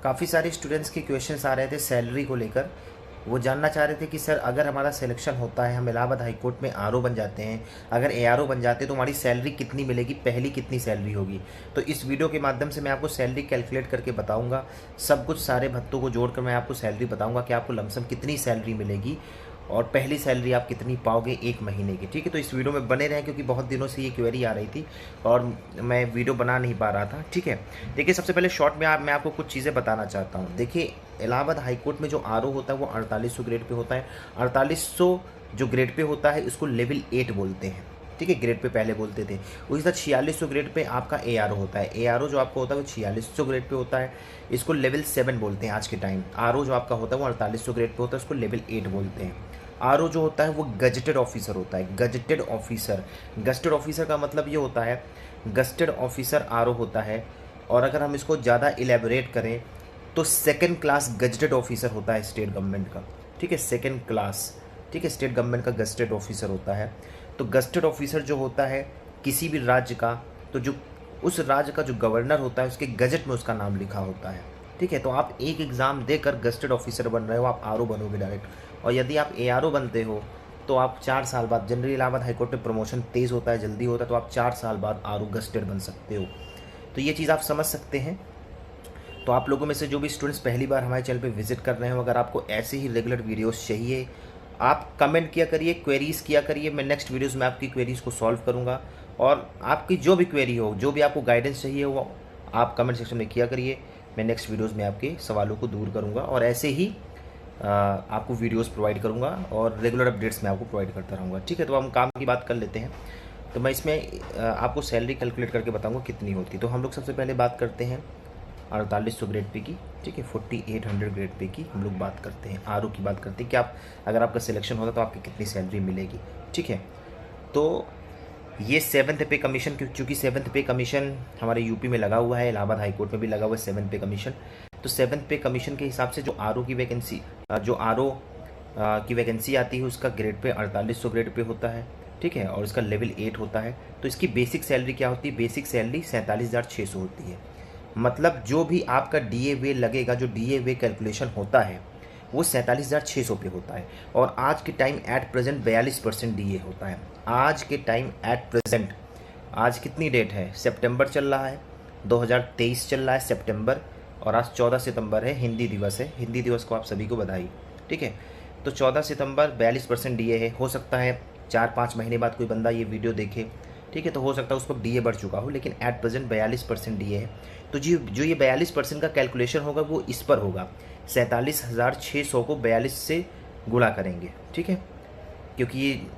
काफ़ी सारे स्टूडेंट्स के क्वेश्चंस आ रहे थे सैलरी को लेकर। वो जानना चाह रहे थे कि सर अगर हमारा सिलेक्शन होता है, हम इलाहाबाद हाई कोर्ट में आरओ बन जाते हैं, अगर एआरओ बन जाते हैं तो हमारी सैलरी कितनी मिलेगी, पहली कितनी सैलरी होगी। तो इस वीडियो के माध्यम से मैं आपको सैलरी कैलकुलेट करके बताऊंगा, सब कुछ सारे भत्तों को जोड़कर मैं आपको सैलरी बताऊंगा कि आपको लमसम कितनी सैलरी मिलेगी और पहली सैलरी आप कितनी पाओगे एक महीने की। ठीक है, तो इस वीडियो में बने रहें क्योंकि बहुत दिनों से ये क्वेरी आ रही थी और मैं वीडियो बना नहीं पा रहा था। ठीक है, देखिए सबसे पहले शॉर्ट में मैं आपको कुछ चीज़ें बताना चाहता हूँ। देखिए इलाहाबाद हाई कोर्ट में जो आरओ होता है वो 4800 ग्रेड पे होता है। 4800 जो ग्रेड पे होता है इसको लेवल 8 बोलते हैं। ठीक है, ग्रेड पे पहले बोलते थे। उसी तरह 4600 ग्रेड पे आपका एआरओ होता है। एआरओ जो आपका होता है वो 4600 ग्रेड पे होता है, इसको लेवल 7 बोलते हैं आज के टाइम। आरओ जो आपका होता है वो 4800 ग्रेड पे होता है, उसको लेवल 8 बोलते हैं। आरओ जो होता है वो गजेटेड ऑफिसर होता है। गजेटेड ऑफिसर, गजेटेड ऑफिसर का मतलब ये होता है, गजेटेड ऑफिसर आरओ होता है। और अगर हम इसको ज़्यादा इलेबोरेट करें तो सेकंड क्लास गजेटेड ऑफिसर होता है स्टेट गवर्नमेंट का। ठीक है, सेकंड क्लास, ठीक है, स्टेट गवर्नमेंट का गजेटेड ऑफिसर होता है। तो गजेटेड ऑफिसर जो होता है किसी भी राज्य का, तो जो उस राज्य का जो गवर्नर होता है उसके गजट में उसका नाम लिखा होता है। ठीक है, तो आप एक एग्ज़ाम देकर गजेटेड ऑफिसर बन रहे हो, आप आरओ बनोगे डायरेक्ट। और यदि आप एआरओ बनते हो तो आप 4 साल बाद, जनरली इलाहाबाद हाईकोर्ट में प्रमोशन तेज़ होता है, जल्दी होता है, तो आप 4 साल बाद आरओ गजेटेड बन सकते हो। तो ये चीज़ आप समझ सकते हैं। तो आप लोगों में से जो भी स्टूडेंट्स पहली बार हमारे चैनल पे विजिट कर रहे हो, अगर आपको ऐसे ही रेगुलर वीडियोस चाहिए, आप कमेंट किया करिए, क्वेरीज़ किया करिए। मैं नेक्स्ट वीडियोस में आपकी क्वेरीज़ को सॉल्व करूंगा। और आपकी जो भी क्वेरी हो, जो भी आपको गाइडेंस चाहिए वो आप कमेंट सेक्शन में किया करिए। मैं नेक्स्ट वीडियोज़ में आपके सवालों को दूर करूँगा और ऐसे ही आपको वीडियोज़ प्रोवाइड करूँगा और रेगुलर अपडेट्स मैं आपको प्रोवाइड करता रहूँगा। ठीक है, तो हम काम की बात कर लेते हैं। तो मैं इसमें आपको सैलरी कैलकुलेट करके बताऊँगा कितनी होती। तो हम लोग सबसे पहले बात करते हैं 4800 ग्रेड पे की। ठीक है, 4800 ग्रेड पे की हम लोग बात करते हैं, आरओ की बात करते हैं कि आप अगर आपका सिलेक्शन होता तो आपकी कितनी सैलरी मिलेगी। ठीक है, तो ये 7th पे कमीशन, क्योंकि 7th पे कमीशन हमारे यूपी में लगा हुआ है, इलाहाबाद हाई कोर्ट में भी लगा हुआ है 7th पे कमीशन। तो 7th पे कमीशन के हिसाब से जो आरओ की वैकेंसी, जो आरओ की वैकेंसी आती है उसका ग्रेड पे 4800 ग्रेड पे होता है। ठीक है, और इसका लेवल 8 होता है। तो इसकी बेसिक सैलरी क्या होती है? बेसिक सैलरी 47,600 होती है। मतलब जो भी आपका डीए वे लगेगा, जो डीए वे कैलकुलेशन होता है वो 47,600 पे होता है। और आज के टाइम एट प्रेजेंट 42% डीए होता है। आज के टाइम एट प्रेजेंट, आज कितनी डेट है? सितंबर चल रहा है, 2023 चल रहा है सितंबर, और आज 14 सितंबर है, हिंदी दिवस है। हिंदी दिवस को आप सभी को बधाई। ठीक है, तो 14 सितंबर 42% डीए है। हो सकता है 4-5 महीने बाद कोई बंदा ये वीडियो देखे, ठीक है, तो हो सकता है उस पर डीए बढ़ चुका हो, लेकिन एट प्रेजेंट 42% डीए है। तो जो ये 42% का कैलकुलेशन होगा वो इस पर होगा, 47,600 को 42 से गुणा करेंगे। ठीक है, क्योंकि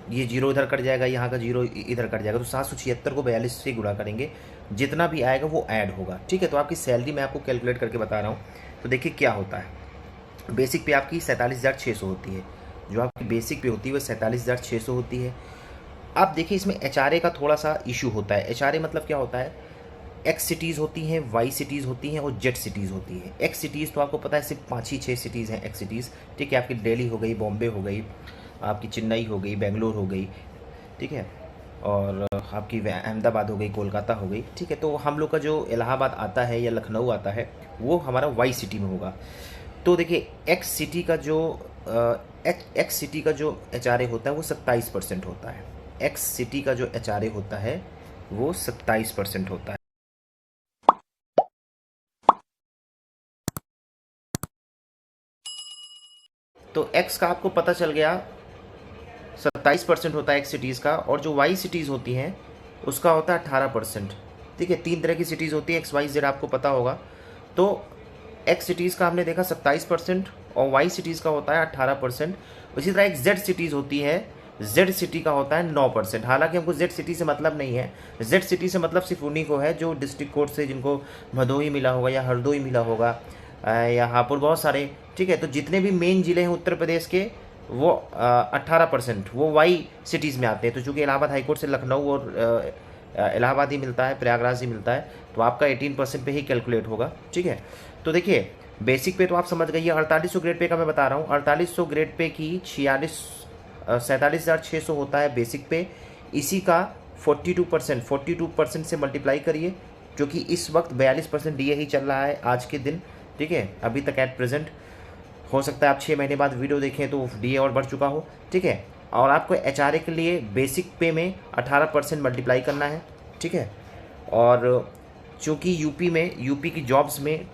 ये जीरो इधर कट जाएगा, यहाँ का जीरो इधर कट जाएगा, तो 776 को 42 से गुणा करेंगे, जितना भी आएगा वो ऐड होगा। ठीक है, तो आपकी सैलरी मैं आपको कैलकुलेट करके बता रहा हूँ। तो देखिए क्या होता है, बेसिक पे आपकी 47,600 होती है। जो आपकी बेसिक पे होती है वो 47,600 होती है। अब देखिए इसमें एचआरए का थोड़ा सा इशू होता है। एचआरए मतलब क्या होता है? एक्स सिटीज़ होती हैं, वाई सिटीज़ होती हैं और जेड सिटीज़ होती हैं। एक्स सिटीज़ तो आपको पता है सिर्फ 5 ही 6 सिटीज़ हैं एक्स सिटीज़। ठीक है, आपकी दिल्ली हो गई, बॉम्बे हो गई, आपकी चेन्नई हो गई, बेंगलोर हो गई, ठीक है, और आपकी अहमदाबाद हो गई, कोलकाता हो गई। ठीक है, तो हम लोग का जो इलाहाबाद आता है या लखनऊ आता है वो हमारा वाई सिटी में होगा। तो देखिए एक्स सिटी का जो एचआरए होता है वो 27% होता है। एक्स सिटी का जो एचआरए होता है वो 27% होता है। तो एक्स का आपको पता चल गया 27% होता है एक्स सिटीज़ का, और जो वाई सिटीज़ होती हैं उसका होता है 18%। ठीक है, 3 तरह की सिटीज़ होती है, एक्स वाई जेड, आपको पता होगा। तो एक्स सिटीज़ का हमने देखा 27% और वाई सिटीज़ का होता है 18%। इसी तरह एक जेड सिटीज़ होती है, जेड सिटी का होता है 9%। हालांकि हमको जेड सिटी से मतलब नहीं है, जेड सिटी से मतलब सिर्फ उन्हीं को है जो डिस्ट्रिक्ट कोर्ट से, जिनको भदोही मिला होगा या हरदोई मिला होगा या हापुड़, बहुत सारे। ठीक है, तो जितने भी मेन ज़िले हैं उत्तर प्रदेश के वो 18% वो वाई सिटीज़ में आते हैं। तो चूँकि इलाहाबाद हाईकोर्ट से लखनऊ और इलाहाबाद ही मिलता है, प्रयागराज ही मिलता है, तो आपका 18% पे ही कैलकुलेट होगा। ठीक है, तो देखिए बेसिक पे तो आप समझ गई। 4800 ग्रेड पे का मैं बता रहा हूँ, 4800 ग्रेड पे की 47,600 होता है बेसिक पे। इसी का 42% से मल्टीप्लाई करिए, क्योंकि इस वक्त 42% डीए ही चल रहा है आज के दिन। ठीक है, अभी तक एट प्रेजेंट। हो सकता है आप 6 महीने बाद वीडियो देखें तो DA और बढ़ चुका हो, ठीक है। और आपको HRA के लिए बेसिक पे में 18% मल्टीप्लाई करना है, ठीक है। और चूँकि यूपी की जॉब्स में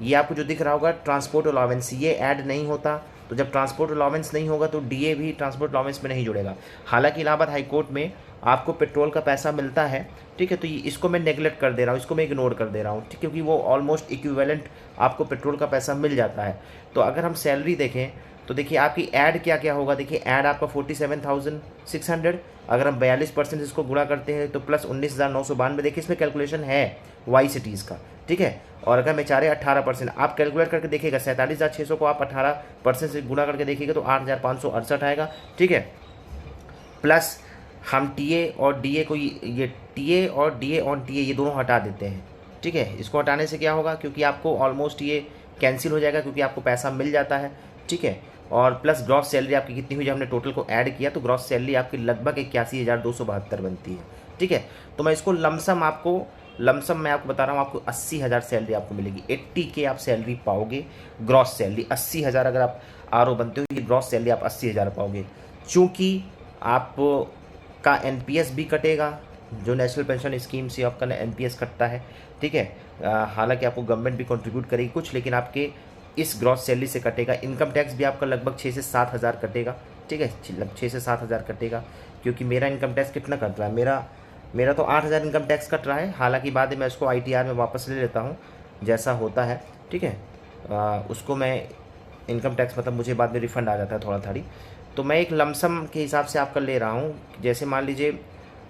ये आपको जो दिख रहा होगा ट्रांसपोर्ट अलाउंस, ये ऐड नहीं होता। तो जब ट्रांसपोर्ट अलाउंस नहीं होगा तो DA भी ट्रांसपोर्ट अलाउंस में नहीं जुड़ेगा। हालांकि इलाहाबाद हाई कोर्ट में आपको पेट्रोल का पैसा मिलता है, ठीक है। तो इसको मैं नेगलेक्ट कर दे रहा हूँ, इसको मैं इग्नोर कर दे रहा हूँ, ठीक, क्योंकि वो ऑलमोस्ट इक्विवेलेंट आपको पेट्रोल का पैसा मिल जाता है। तो अगर हम सैलरी देखें तो देखिए आपकी ऐड क्या क्या होगा। देखिए ऐड आपका 47,600, अगर हम 42% इसको गुणा करते हैं तो प्लस 19,992। देखिए इसमें कैलकुलेशन है वाई सिटीज़ का, ठीक है। और अगर मैं चाह रहे 18%, आप कैलकुलेट करके देखिएगा 47,600 को आप 18% से गुणा करके देखिएगा तो 8,568 आएगा, ठीक है। प्लस हम TA और DA को, ये TA और DA ऑन TA ये दोनों हटा देते हैं, ठीक है। इसको हटाने से क्या होगा, क्योंकि आपको ऑलमोस्ट ये कैंसिल हो जाएगा क्योंकि आपको पैसा मिल जाता है, ठीक है। और प्लस ग्रॉस सैलरी आपकी कितनी हुई, जब हमने टोटल को ऐड किया तो ग्रॉस सैलरी आपकी लगभग 81,272 बनती है, ठीक है। तो मैं इसको लमसम मैं आपको बता रहा हूँ, आपको 80,000 सैलरी आपको मिलेगी। 80K आप सैलरी पाओगे, ग्रॉस सैलरी 80,000। अगर आप RO बनते हो ये ग्रॉस सैलरी आप 80,000 पाओगे। चूँकि आपका NPS भी कटेगा, जो नेशनल पेंशन स्कीम से आपका NPS कटता है, ठीक है। हालांकि आपको गवर्नमेंट भी कंट्रीब्यूट करेगी कुछ, लेकिन आपके इस ग्रॉस सैलरी से कटेगा। इनकम टैक्स भी आपका लगभग 6 से 7 हज़ार कटेगा, ठीक है। 6 से 7 हज़ार कटेगा, क्योंकि मेरा इनकम टैक्स कितना कट रहा है, मेरा तो 8,000 इनकम टैक्स कट रहा है। हालांकि बाद में मैं इसको ITR में वापस ले लेता हूँ, जैसा होता है, ठीक है। उसको मैं इनकम टैक्स मतलब मुझे बाद में रिफ़ंड आ जाता है थोड़ा थोड़ी। तो मैं एक लमसम के हिसाब से आपका ले रहा हूँ। जैसे मान लीजिए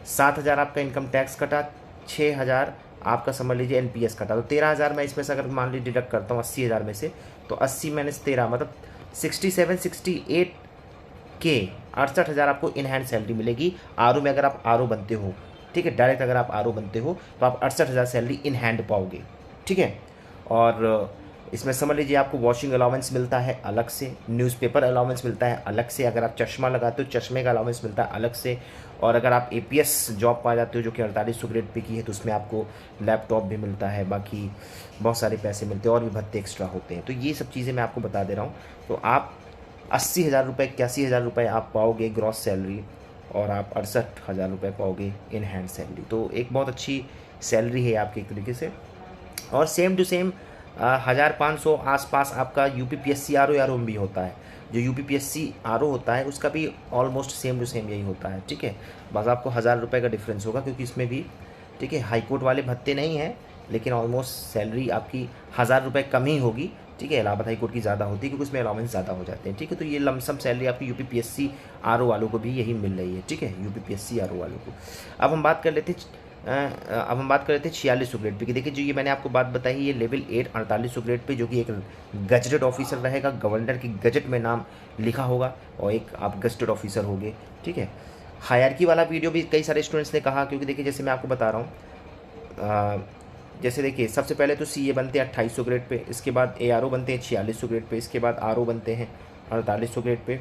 7,000 आपका इनकम टैक्स कटा, 6,000 आपका समझ लीजिए NPS कटा, तो 13,000 मैं इसमें से अगर मान लीजिए डिडक्ट करता हूँ 80,000 में से, तो 80 - 13 मतलब 68K 68,000 आपको इन हैंड सैलरी मिलेगी। RO में अगर आप RO बनते हो, ठीक है, डायरेक्ट अगर आप RO बनते हो तो आप 68,000 सैलरी इन हैंड पाओगे, ठीक है। और इसमें समझ लीजिए आपको वॉशिंग अलाउंस मिलता है अलग से, न्यूज़पेपर अलाउंस मिलता है अलग से, अगर आप चश्मा लगाते हो चश्मे का अलाउंस मिलता है अलग से, और अगर आप APS जॉब पा जाते हो जो कि 4800 ग्रेड पे की है तो उसमें आपको लैपटॉप भी मिलता है, बाकी बहुत सारे पैसे मिलते हैं और भी भत्ते एक्स्ट्रा होते हैं। तो ये सब चीज़ें मैं आपको बता दे रहा हूँ। तो आप 80,000 रुपये 81,000 रुपये आप पाओगे ग्रॉस सैलरी, और आप 68,000 रुपये पाओगे इन हैंड सैलरी। तो एक बहुत अच्छी सैलरी है आपकी एक तरीके से। और सेम टू सेम 1,500 आसपास आपका UPPSC RO भी होता है। जो UPPSC RO होता है उसका भी ऑलमोस्ट सेम टू सेम यही होता है, ठीक है। बस आपको 1,000 रुपये का डिफरेंस होगा, क्योंकि इसमें भी, ठीक है, हाई कोर्ट वाले भत्ते नहीं हैं, लेकिन ऑलमोस्ट सैलरी आपकी 1,000 रुपये कम ही होगी, ठीक है। इलाहाबाद हाई कोर्ट की ज़्यादा होती है क्योंकि उसमें अलाउंस ज़्यादा हो जाते हैं, ठीक है। तो ये लमसम सैलरी आपकी UPPSC RO वालों को भी यही मिल रही है, ठीक है, UPPSC RO वालों को। अब हम बात कर लेते हैं 4600 ग्रेड पे की। देखिए जो ये मैंने आपको बात बताई, ये लेवल 8 4800 ग्रेड पे, जो कि एक गजटेड ऑफिसर रहेगा, गवर्नर की गजट में नाम लिखा होगा और एक आप गजटेड ऑफिसर होगे, ठीक है। हायरकी वाला वीडियो भी कई सारे स्टूडेंट्स ने कहा, क्योंकि देखिए जैसे मैं आपको बता रहा हूँ, जैसे देखिए सबसे पहले तो CA बनते हैं 2800 ग्रेड पे, इसके बाद ARO बनते हैं 4600 ग्रेड पे, इसके बाद RO बनते हैं 4800 ग्रेड पे,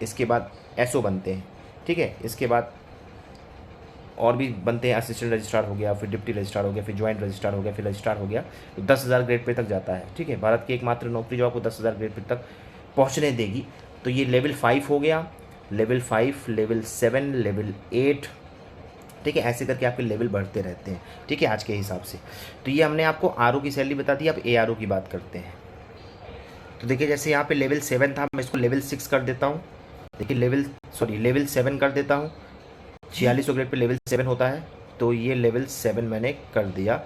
इसके बाद SO बनते हैं, ठीक है। इसके बाद और भी बनते हैं, असिस्टेंट रजिस्ट्रार हो गया, फिर डिप्टी रजिस्ट्रार हो गया, फिर जॉइंट रजिस्ट्रार हो गया, फिर रजिस्ट्रार हो गया, तो 10,000 ग्रेड पे तक जाता है, ठीक है। भारत की एकमात्र नौकरी जो आपको 10,000 ग्रेड पे तक पहुंचने देगी। तो ये लेवल 5 हो गया, लेवल 5, लेवल 7, लेवल 8, ठीक है। ऐसे करके आपके लेवल बढ़ते रहते हैं, ठीक है, आज के हिसाब से। तो ये हमने आपको RO की सैलरी बता दी। अब ARO की बात करते हैं। तो देखिए जैसे यहाँ पे लेवल 7 था, मैं इसको लेवल 6 कर देता हूँ। देखिए लेवल 7 कर देता हूँ। 4600 ग्रेड पे लेवल 7 होता है, तो ये लेवल 7 मैंने कर दिया।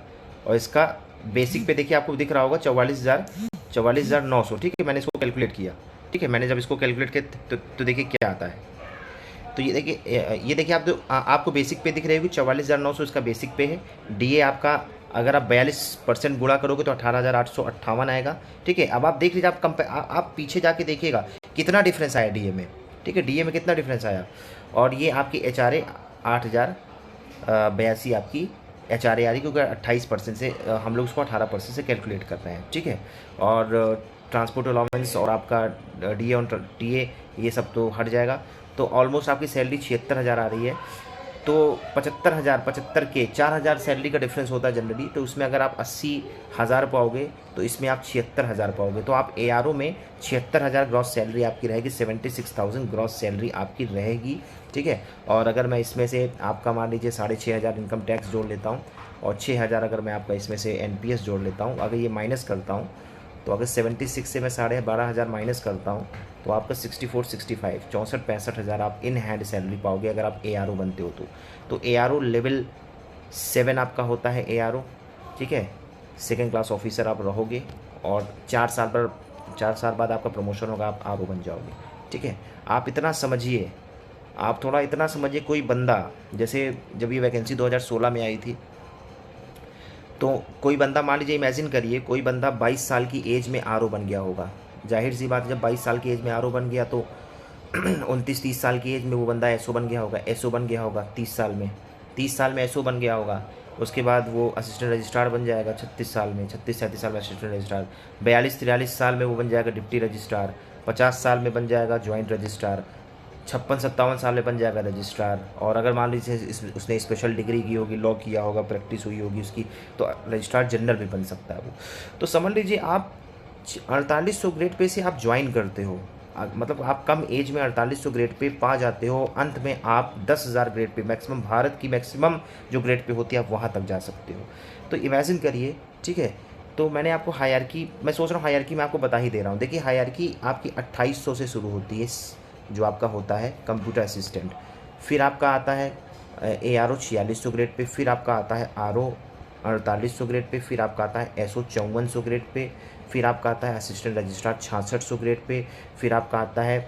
और इसका बेसिक पे देखिए आपको दिख रहा होगा 44,900, ठीक है। मैंने इसको कैलकुलेट किया, ठीक है। मैंने जब इसको कैलकुलेट किया तो देखिए क्या आता है। तो ये देखिए आपको बेसिक पे दिख रही होगी 44,900 इसका बेसिक पे है। DA आपका अगर आप 42% गुणा करोगे तो 18,858 आएगा, ठीक है। अब आप देख लीजिए, आप पीछे जाके देखिएगा कितना डिफरेंस आया DA में, ठीक है। DA में कितना डिफरेंस आया। और ये आपकी HRA 8,082 आपकी HRA आ रही, क्योंकि 28% से हम लोग उसको 18% से कैलकुलेट कर रहे हैं, ठीक है। और ट्रांसपोर्ट अलाउंस और आपका DA और TA ये सब तो हट जाएगा। तो ऑलमोस्ट आपकी सैलरी 76,000 आ रही है। तो 75,000 75 के 4,000 सैलरी का डिफरेंस होता है जनरली। तो उसमें अगर आप 80,000 पाओगे तो इसमें आप 76,000 पाओगे। तो आप ARO में 76,000 ग्रॉस सैलरी आपकी रहेगी, 76,000 ग्रॉस सैलरी आपकी रहेगी, ठीक है। और अगर मैं इसमें से आपका मान लीजिए 6,500 इनकम टैक्स जोड़ लेता हूँ और 6,000 अगर मैं आपका इसमें से NPS जोड़ लेता हूँ, अगर ये माइनस करता हूँ तो अगर 76 से मैं 12,500 माइनस करता हूँ तो आपका 64 65 64-65,000 आप इन हैंड सैलरी पाओगे अगर आप ARO बनते हो तो ARO लेवल 7 आपका होता है ARO, ठीक है। सेकेंड क्लास ऑफिसर आप रहोगे और 4 साल बाद आपका प्रमोशन होगा, आप RO बन जाओगे, ठीक है। आप इतना समझिए, आप थोड़ा इतना समझिए, कोई बंदा जैसे जब ये वैकेंसी 2016 में आई थी तो कोई बंदा मान लीजिए, इमेजिन करिए कोई बंदा 22 साल की एज में RO बन गया होगा। जाहिर सी बात है, जब 22 साल की एज में RO बन गया तो 29-30 साल की एज में वो बंदा SO बन गया होगा, SO बन गया होगा 30 साल में, 30 साल में SO बन गया होगा। उसके बाद वो असिस्टेंट रजिस्ट्रार बन जाएगा 36 साल में, 36-37 साल में असिस्टेंट रजिस्ट्रार, 42-43 साल में वो बन जाएगा डिप्टी रजिस्ट्रार, 50 साल में बन जाएगा ज्वाइंट रजिस्ट्रार, 56-57 साल में बन जाएगा रजिस्ट्रार। और अगर मान लीजिए उसने स्पेशल डिग्री की होगी, लॉ किया होगा, प्रैक्टिस हुई होगी उसकी, तो रजिस्ट्रार जनरल भी बन सकता है वो। तो समझ लीजिए आप 4800 ग्रेड पे से आप ज्वाइन करते हो, मतलब आप कम एज में 4800 ग्रेड पे पा जाते हो, अंत में आप 10,000 ग्रेड पे, मैक्सिमम भारत की मैक्सिमम जो ग्रेड पे होती है आप वहाँ तक जा सकते हो। तो इमेजिन करिए, ठीक है। तो मैंने आपको हायरार्की, मैं सोच रहा हूँ हायरार्की मैं आपको बता ही दे रहा हूँ। देखिए हायरार्की आपकी 2800 से शुरू होती है, जो आपका होता है कंप्यूटर असिस्टेंट। फिर आपका आता है ARO 4600 ग्रेड पे, फिर आपका आता है RO 4800 ग्रेड पे, फिर आपका आता है SO 5400 ग्रेड पे, फिर आपका आता है असिस्टेंट रजिस्ट्रार 6600 ग्रेड पे, फिर आपका आता है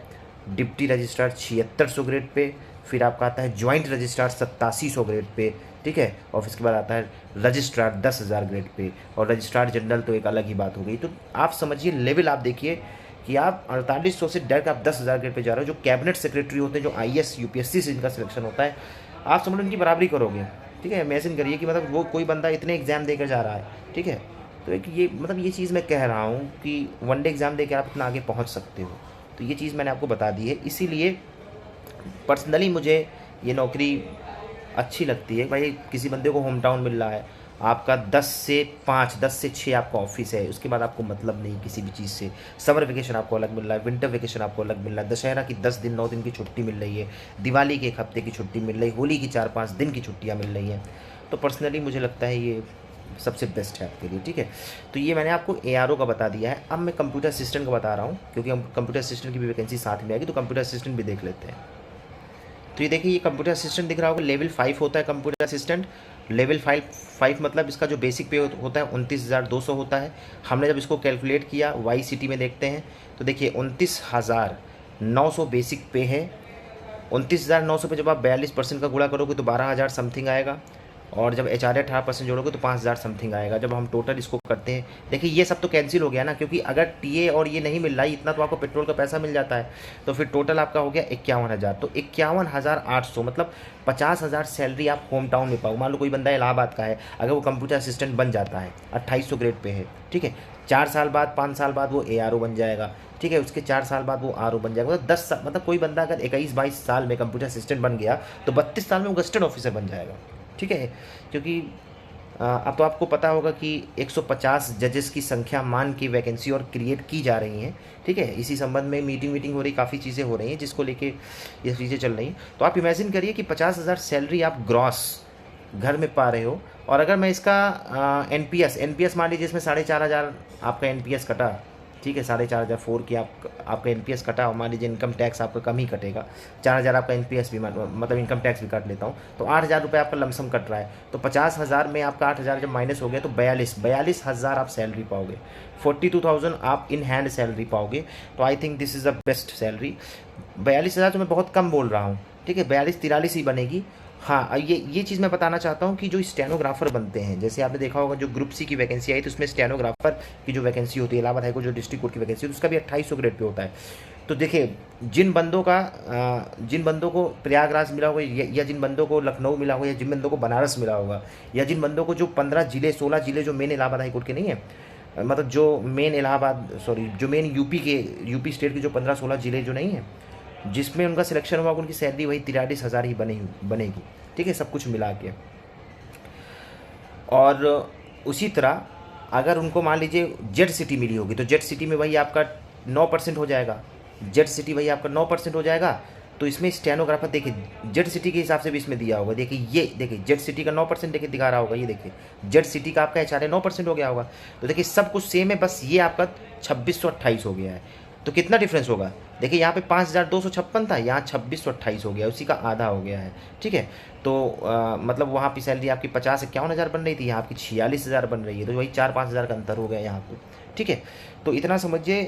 डिप्टी रजिस्ट्रार 7600 ग्रेड पे, फिर आपका आता है ज्वाइंट रजिस्ट्रार 8700 ग्रेड पे, ठीक है। और फिर इसके बाद आता है रजिस्ट्रार 10,000 ग्रेड पे, और रजिस्ट्रार जनरल तो एक अलग ही बात हो गई। तो आप समझिए लेवल, आप देखिए कि आप 4800 से डायरेक्ट आप 10,000 ग्रेड पे जा रहे हो। जो कैबिनेट सेक्रेटरी होते हैं, जो IAS UPSC से इनका सिलेक्शन होता है, आप समझ लो इनकी बराबरी करोगे, ठीक है। इमेजिन करिए कि मतलब वो कोई बंदा इतने एग्जाम देकर जा रहा है, ठीक है। तो एक ये मतलब ये चीज़ मैं कह रहा हूँ कि वनडे एग्ज़ाम देकर आप इतना आगे पहुँच सकते हो। तो ये चीज़ मैंने आपको बता दी है, इसीलिए पर्सनली मुझे ये नौकरी अच्छी लगती है। भाई किसी बंदे को होम टाउन मिल रहा है, आपका 10 से 5, 10 से 6 आपका ऑफिस है, उसके बाद आपको मतलब नहीं किसी भी चीज़ से। समर वेकेशन आपको अलग मिल रहा है, विंटर वेकेशन आपको अलग मिल रहा है, दशहरा की 10 दिन 9 दिन की छुट्टी मिल रही है, दिवाली के 1 हफ्ते की छुट्टी मिल रही है, होली की 4-5 दिन की छुट्टियाँ मिल रही हैं। तो पर्सनली मुझे लगता है ये सबसे बेस्ट है आपके लिए, ठीक है। तो ये मैंने आपको ARO का बता दिया है। अब मैं कंप्यूटर असिस्टेंट का बता रहा हूँ, क्योंकि हम कंप्यूटर असिस्टेंट की भी वैकेंसी साथ में आएगी, तो कंप्यूटर असिस्टेंट भी देख लेते हैं। तो ये देखिए, ये कंप्यूटर असिस्टेंट दिख रहा होगा, लेवल 5 होता है कंप्यूटर असिस्टेंट। लेवल 5 मतलब इसका जो बेसिक पे होता है 29,200 होता है। हमने जब इसको कैलकुलेट किया YCT में देखते हैं तो देखिए 29,900 बेसिक पे है। 29,900 पे जब आप 42% का गुणा करोगे तो 12,000 समथिंग आएगा, और जब HRA 18% जोड़ोगे तो 5,000 समथिंग आएगा। जब हम टोटल इसको करते हैं, देखिए ये सब तो कैंसिल हो गया ना, क्योंकि अगर TA और ये नहीं मिल रहा है इतना, तो आपको पेट्रोल का पैसा मिल जाता है। तो फिर टोटल आपका हो गया 51,000। तो 51,800 मतलब 50,000 सैलरी आप होम टाउन में पाओ। मान लो कोई बंदा इलाहाबाद का है, अगर वो कंप्यूटर असिस्टेंट बन जाता है, 2800 ग्रेड पे है, ठीक है। 4 साल बाद 5 साल बाद वो ARO बन जाएगा, ठीक है। उसके 4 साल बाद वो RO बन जाएगा। मतलब 10 साल, मतलब कोई बंदा अगर 21-22 साल में कंप्यूटर असिस्टेंट बन गया तो 32 साल में वो गस्टेड ऑफिसर बन जाएगा, ठीक है। क्योंकि अब तो आपको पता होगा कि 150 जजेस की संख्या मान की वैकेंसी और क्रिएट की जा रही हैं, ठीक है। इसी संबंध में मीटिंग हो रही, काफ़ी चीज़ें हो रही हैं जिसको लेके ये चीज़ें चल रही हैं। तो आप इमेजिन करिए कि 50,000 सैलरी आप ग्रॉस घर में पा रहे हो। और अगर मैं इसका NPS मान लीजिए इसमें 4,500 आपका NPS कटा, ठीक है, 4,500 4 की आपका NPS कटा, और मान लीजिए इनकम टैक्स आपका कम ही कटेगा, 4,000 आपका NPS भी मतलब इनकम टैक्स भी काट लेता हूँ, तो 8,000 रुपये आपका लमसम कट रहा है। तो 50,000 में आपका 8,000 जब माइनस हो गया तो 42,000 आप सैलरी पाओगे, 42,000 आप इन हैंड सैलरी पाओगे। तो I think this is the best salary. 42,000 तो मैं बहुत कम बोल रहा हूँ, ठीक है, 42-43 ही बनेगी। हाँ, ये चीज़ मैं बताना चाहता हूँ कि जो स्टेनोग्राफर बनते हैं, जैसे आपने देखा होगा जो ग्रुप C की वैकेंसी आई थी उसमें स्टेनोग्राफर की जो वैकेंसी होती है, इलाहाबाद हाईकोर्ट जो डिस्ट्रिक्ट कोर्ट की वैकेंसी होती है उसका भी 2800 ग्रेड पे होता है। तो देखिए जिन बंदों को प्रयागराज मिला होगा, या जिन बंदों को लखनऊ मिला होगा, या जिन बंदों को बनारस मिला होगा, या जिन बंदों को जो 15 जिले 16 जिले जो मेन इलाहाबाद हाईकोर्ट के नहीं है, मतलब जो मेन जो मेन यूपी स्टेट के जो 15-16 जिले जो नहीं है, जिसमें उनका सिलेक्शन हुआ, उनकी सैलरी वही 43,000 ही बनेगी, ठीक है, सब कुछ मिला के। और उसी तरह अगर उनको मान लीजिए जेड सिटी मिली होगी तो जेड सिटी में वही आपका 9% हो जाएगा, जेड सिटी वही आपका 9% हो जाएगा। तो इसमें स्टेनोग्राफर देखिए जेड सिटी के हिसाब से भी इसमें दिया होगा, देखिए ये देखिए जेड सिटी का 9% देखिए दिखा रहा होगा, ये देखिए जेड सिटी का आपका एचआरए 9% हो गया होगा। तो देखिए सब कुछ सेम है, बस ये आपका 2628 हो गया है। तो कितना डिफरेंस होगा, देखिए यहाँ पे 5256 था, यहाँ 2628 हो गया, उसी का आधा हो गया है। ठीक है, तो मतलब वहाँ पे सैलरी आपकी 50-51 हज़ार बन रही थी, यहाँ आपकी 46 हज़ार बन रही है, तो वही 4-5 हज़ार का अंतर हो गया यहाँ पे। ठीक है, तो इतना समझिए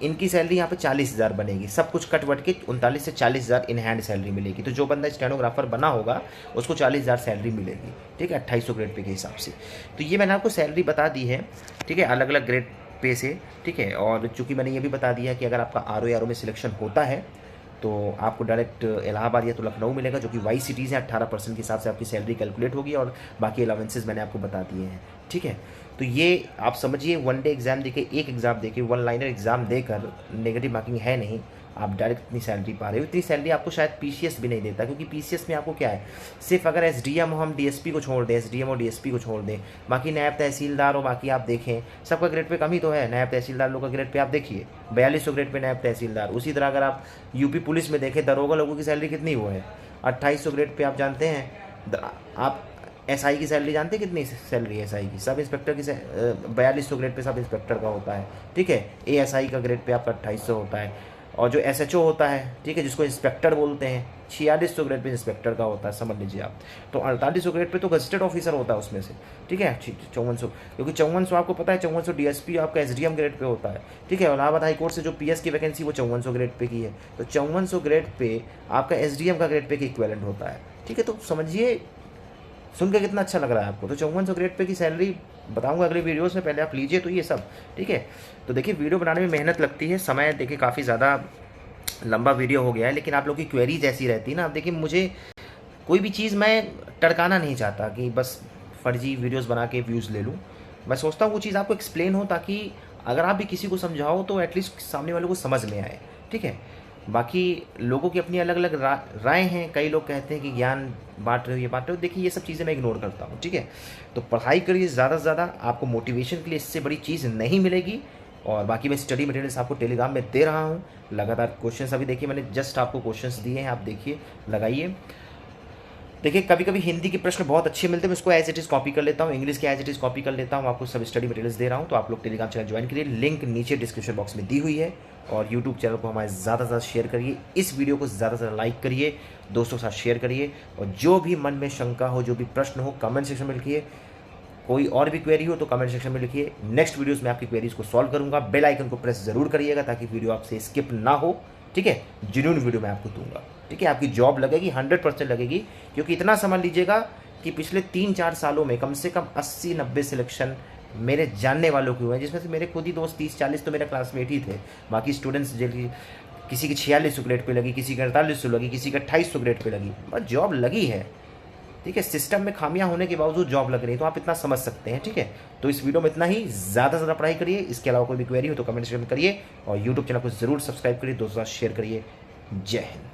इनकी सैलरी यहाँ पे 40 हज़ार बनेगी, सब कुछ कट वट के 39 से 40 हज़ार इन हैंड सैलरी मिलेगी। तो जो बंदा स्टेनोग्राफर बना होगा उसको 40 हज़ार सैलरी मिलेगी। ठीक है, 2800 ग्रेड पे के हिसाब से। तो ये मैंने आपको सैलरी बता दी है। ठीक है, अलग अलग ग्रेड पे से। ठीक है, और चूँकि मैंने ये भी बता दिया कि अगर आपका आर में सिलेक्शन होता है तो आपको डायरेक्ट इलाहाबाद या तो लखनऊ मिलेगा, जो कि वाई सिटीज़ हैं। 18% के हिसाब से आपकी सैलरी कैलकुलेट होगी और बाकी अलावेंसेज मैंने आपको बता दिए हैं। ठीक है, तो ये आप समझिए वन डे एग्ज़ाम देके, एक एग्ज़ाम देके, वन लाइनर एग्ज़ाम देकर नेगेटिव मार्किंग है नहीं, आप डायरेक्ट इतनी सैलरी पा रहे हो। इतनी सैलरी आपको शायद पीसीएस भी नहीं देता, क्योंकि पीसीएस में आपको क्या है, सिर्फ अगर एसडीएम हो, हम डीएसपी को छोड़ दें, एसडीएम और डीएसपी को छोड़ दें, बाकी नायब तहसीलदार हो, बाकी आप देखें सबका ग्रेड पे कम ही तो है। नायब तहसीलदार लोगों का ग्रेड पे आप देखिए 4200 ग्रेड पे नायब तहसीलदार। उसी तरह अगर आप यूपी पुलिस में देखें, दरोगा लोगों की सैलरी कितनी वो है, 2800 ग्रेड पे। आप जानते हैं आप एसआई की सैलरी जानते हैं कितनी सैलरी है एसआई की, सब इंस्पेक्टर की 4200 ग्रेड पे सब इंस्पेक्टर का होता है। ठीक है, एएसआई का ग्रेड पे आपका 2800 होता है। और जो एसएचओ होता है, ठीक है, जिसको इंस्पेक्टर बोलते हैं, 4600 ग्रेड पे इंस्पेक्टर का होता है, समझ लीजिए आप। तो 4800 ग्रेड पे तो गजेटेड ऑफिसर होता है उसमें से। ठीक है, 5400, क्योंकि 5400 आपको पता है 5400 डीएसपी आपका एसडीएम ग्रेड पे होता है। ठीक है, इलाहाबाद हाई कोर्ट से जो पीएस की वैकेंसी वो 5400 ग्रेड पे की है, तो 5400 ग्रेड पे आपका एसडीएम का ग्रेड पे की इक्विवेलेंट होता है। ठीक है, तो समझिए सुन के कितना अच्छा लग रहा है आपको। तो 5400 ग्रेड पे की सैलरी बताऊंगा अगले वीडियोस में, पहले आप लीजिए तो ये सब। ठीक है, तो देखिए वीडियो बनाने में मेहनत लगती है, समय देखिए काफ़ी ज़्यादा लंबा वीडियो हो गया है, लेकिन आप लोग की क्वेरीज ऐसी रहती है ना। अब देखिए मुझे कोई भी चीज़ मैं टड़काना नहीं चाहता कि बस फर्जी वीडियोस बना के व्यूज़ ले लूँ। मैं सोचता हूँ वो चीज़ आपको एक्सप्लेन हो, ताकि अगर आप भी किसी को समझाओ तो एटलीस्ट सामने वाले को समझ में आए। ठीक है, बाकी लोगों की अपनी अलग अलग राय हैं। कई लोग कहते हैं कि ज्ञान बांट रहे हो, ये बांट रहे हो, देखिए ये सब चीज़ें मैं इग्नोर करता हूँ। ठीक है, तो पढ़ाई करिए ज़्यादा से ज़्यादा, आपको मोटिवेशन के लिए इससे बड़ी चीज़ नहीं मिलेगी। और बाकी मैं स्टडी मटेरियल्स आपको टेलीग्राम में दे रहा हूँ लगातार। क्वेश्चंस अभी देखिए मैंने जस्ट आपको क्वेश्चंस दिए हैं, आप देखिए लगाइए। देखिए कभी कभी हिंदी के प्रश्न बहुत अच्छे मिलते हैं, मैं उसको एज इट इज़ कॉपी कर लेता हूँ, इंग्लिश के एज इट इज़ कॉपी कर लेता हूँ, आपको सब स्टडी मटेरियल्स दे रहा हूँ। तो आप लोग टेलीग्राम चैनल ज्वाइन करिए, लिंक नीचे डिस्क्रिप्शन बॉक्स में दी हुई है। और यूट्यूब चैनल को हमारे ज़्यादा से ज़्यादा शेयर करिए, इस वीडियो को ज़्यादा से ज़्यादा लाइक करिए, दोस्तों के साथ शेयर करिए। और जो भी मन में शंका हो, जो भी प्रश्न हो, कमेंट सेक्शन में लिखिए। कोई और भी क्वेरी हो तो कमेंट सेक्शन में लिखिए, नेक्स्ट वीडियोस में आपकी क्वेरीज को सॉल्व करूंगा। बेल आइकन को प्रेस जरूर करिएगा ताकि वीडियो आपसे स्किप ना हो। ठीक है, जेन्युइन वीडियो मैं आपको दूंगा। ठीक है, आपकी जॉब लगेगी, 100% लगेगी, क्योंकि इतना समझ लीजिएगा कि पिछले 3-4 सालों में कम से कम 80-90 सिलेक्शन मेरे जानने वालों के हुए हैं, जिसमें से मेरे खुद ही दोस्त 30-40 तो मेरे क्लासमेट ही थे। बाकी स्टूडेंट्स किसी की 4600 ग्रेड पे लगी, किसी की 4800 लगी, किसी की 2800 ग्रेड पे लगी, बस जॉब लगी है। ठीक है, सिस्टम में खामियां होने के बावजूद जॉब लग रही है, तो आप इतना समझ सकते हैं। ठीक है, तो इस वीडियो में इतना ही, ज़्यादा से ज़्यादा पढ़ाई करिए। इसके अलावा कोई भी क्वेरी हो तो कमेंट सेक्शन में करिए, और यूट्यूब चैनल को जरूर सब्सक्राइब करिए, दोस्तों शेयर करिए। जय हिंद।